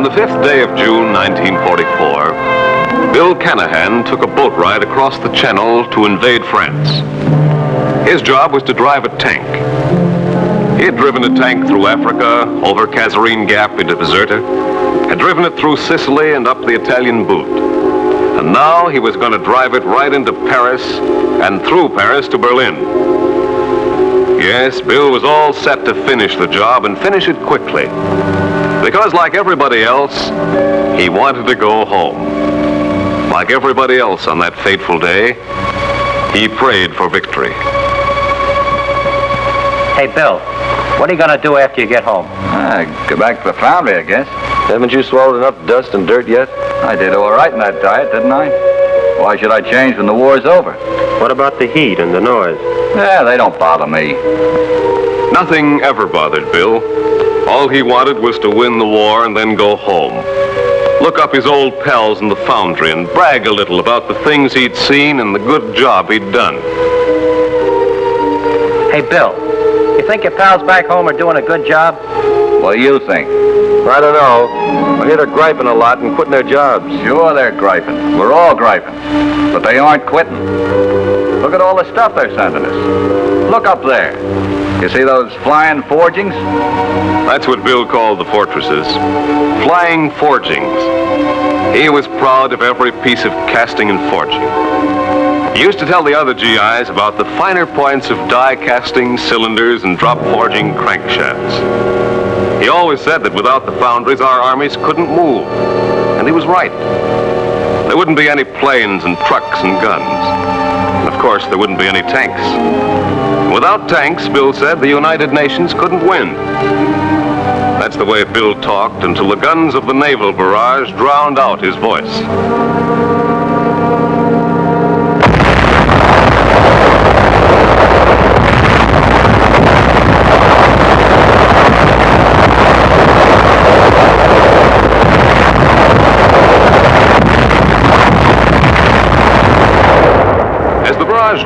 the 5th day of June, 1944, Bill Canahan took a boat ride across the Channel to invade France. His job was to drive a tank. He had driven a tank through Africa, over Kasserine Gap into Bizerta, had driven it through Sicily and up the Italian Boot. And now he was going to drive it right into Paris and through Paris to Berlin. Yes, Bill was all set to finish the job and finish it quickly. Because like everybody else, he wanted to go home. Like everybody else on that fateful day, he prayed for victory. Hey, Bill, what are you going to do after you get home? Go back to the foundry, I guess. Haven't you swallowed enough dust and dirt yet? I did all right in that diet, didn't I? Why should I change when the war's over? What about the heat and the noise? Yeah, they don't bother me. Nothing ever bothered Bill. All he wanted was to win the war and then go home. Look up his old pals in the foundry and brag a little about the things he'd seen and the good job he'd done. Hey, Bill, you think your pals back home are doing a good job? What do you think? I don't know. I hear they're griping a lot and quitting their jobs. Sure, they're griping. We're all griping. But they aren't quitting. Look at all the stuff they're sending us. Look up there. You see those flying forgings? That's what Bill called the fortresses. Flying forgings. He was proud of every piece of casting and forging. He used to tell the other GIs about the finer points of die casting, cylinders, and drop forging crankshafts. He always said that without the foundries, our armies couldn't move. And he was right. There wouldn't be any planes and trucks and guns. And of course, there wouldn't be any tanks. Without tanks, Bill said, the United Nations couldn't win. That's the way Bill talked until the guns of the naval barrage drowned out his voice.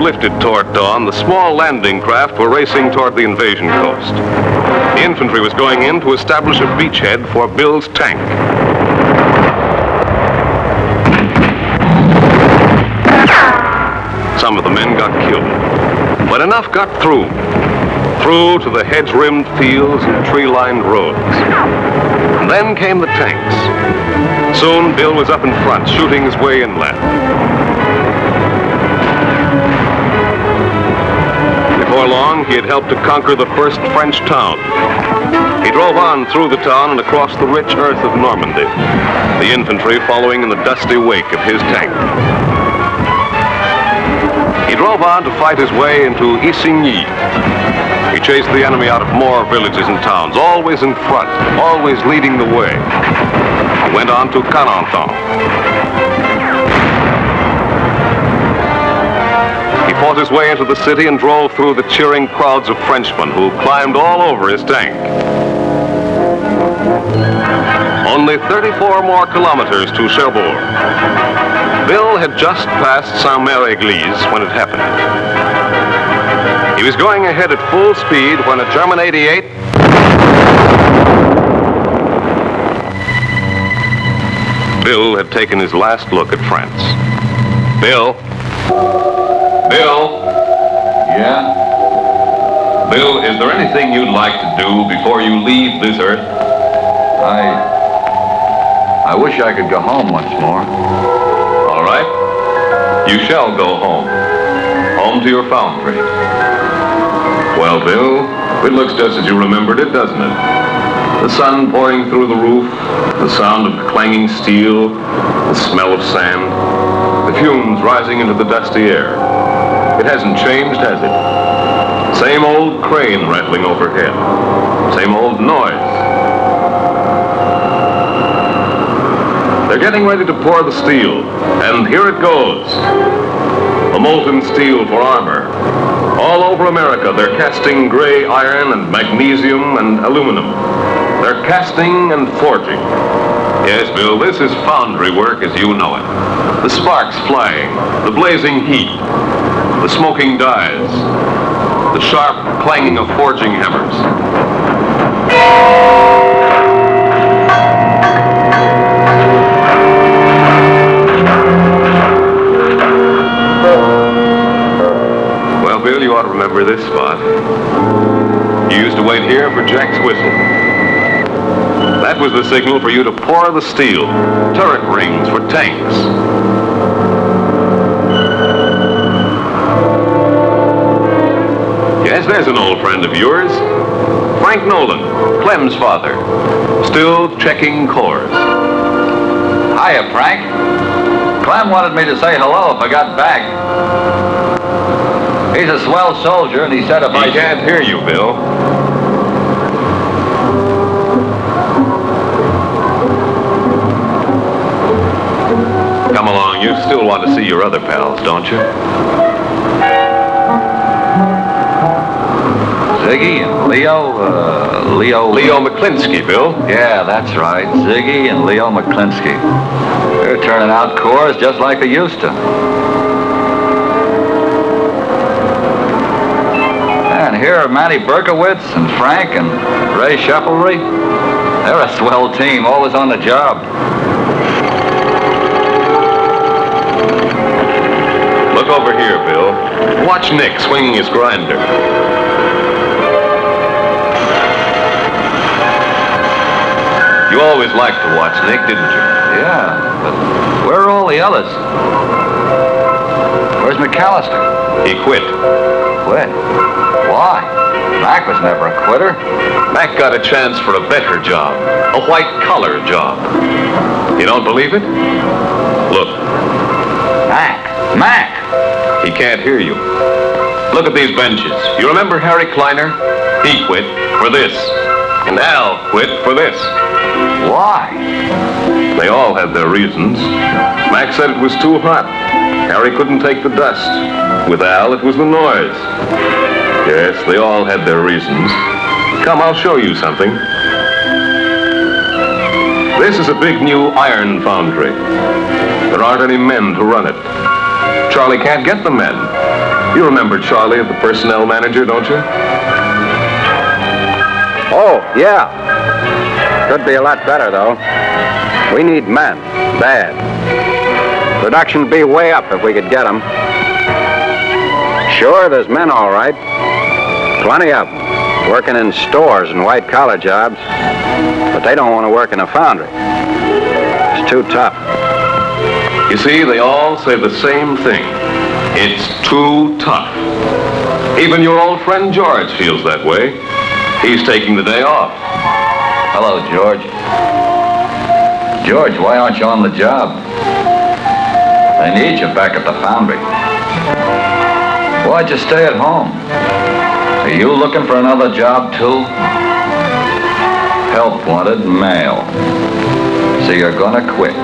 Lifted toward dawn, the small landing craft were racing toward the invasion coast. The infantry was going in to establish a beachhead for Bill's tank. Some of the men got killed, but enough got through to the hedge-rimmed fields and tree-lined roads. And then came the tanks. Soon Bill was up in front, shooting his way inland. Before long, he had helped to conquer the first French town. He drove on through the town and across the rich earth of Normandy, the infantry following in the dusty wake of his tank. He drove on to fight his way into Isigny. He chased the enemy out of more villages and towns, always in front, always leading the way. He went on to Carentan. He fought his way into the city and drove through the cheering crowds of Frenchmen who climbed all over his tank. Only 34 more kilometers to Cherbourg. Bill had just passed Sainte-Mère-Eglise when it happened. He was going ahead at full speed when a German 88 Bill had taken his last look at France. Bill? Yeah? Bill, is there anything you'd like to do before you leave this earth? I wish I could go home once more. All right. You shall go home. Home to your foundry. Well, Bill, it looks just as you remembered it, doesn't it? The sun pouring through the roof, the sound of clanging steel, the smell of sand, the fumes rising into the dusty air. It hasn't changed, has it? Same old crane rattling overhead. Same old noise. They're getting ready to pour the steel, and here it goes. The molten steel for armor. All over America, they're casting gray iron and magnesium and aluminum. They're casting and forging. Yes, Bill, this is foundry work as you know it. The sparks flying, the blazing heat, the smoking dyes, the sharp clanging of forging hammers. remember this spot. You used to wait here for Jack's whistle. That was the signal for you to pour the steel, turret rings for tanks. Yes, there's an old friend of yours. Frank Nolan, Clem's father. Still checking cores. Hiya, Frank. Clem wanted me to say hello if I got back. He's a swell soldier, and he said if I can't hear you, Bill. Come along, you still want to see your other pals, don't you? Ziggy and Leo McClinsky, Bill. Yeah, that's right. Ziggy and Leo McClinsky. They're turning out cores just like they used to. And here are Manny Berkowitz and Frank and Ray Sheppelry. They're a swell team, always on the job. Look over here, Bill. Watch Nick swinging his grinder. You always liked to watch Nick, didn't you? Yeah, but where are all the others? Where's McAllister? He quit. Quit? Why? Mac was never a quitter. Mac got a chance for a better job, a white-collar job. You don't believe it? Look. Mac! He can't hear you. Look at these benches. You remember Harry Kleiner? He quit for this. And Al quit for this. Why? They all had their reasons. Mac said it was too hot. Harry couldn't take the dust. With Al, it was the noise. Yes, they all had their reasons. Come, I'll show you something. This is a big new iron foundry. There aren't any men to run it. Charlie can't get the men. You remember Charlie, the personnel manager, don't you? Oh, yeah. Could be a lot better, though. We need men. Bad. Production'd be way up if we could get them. Sure, there's men all right. Plenty of them. Working in stores and white-collar jobs. But they don't want to work in a foundry. It's too tough. You see, they all say the same thing. It's too tough. Even your old friend George feels that way. He's taking the day off. Hello, George. George, why aren't you on the job? They need you back at the foundry. Why'd you stay at home? Are you looking for another job, too? Help wanted, male. So you're gonna quit.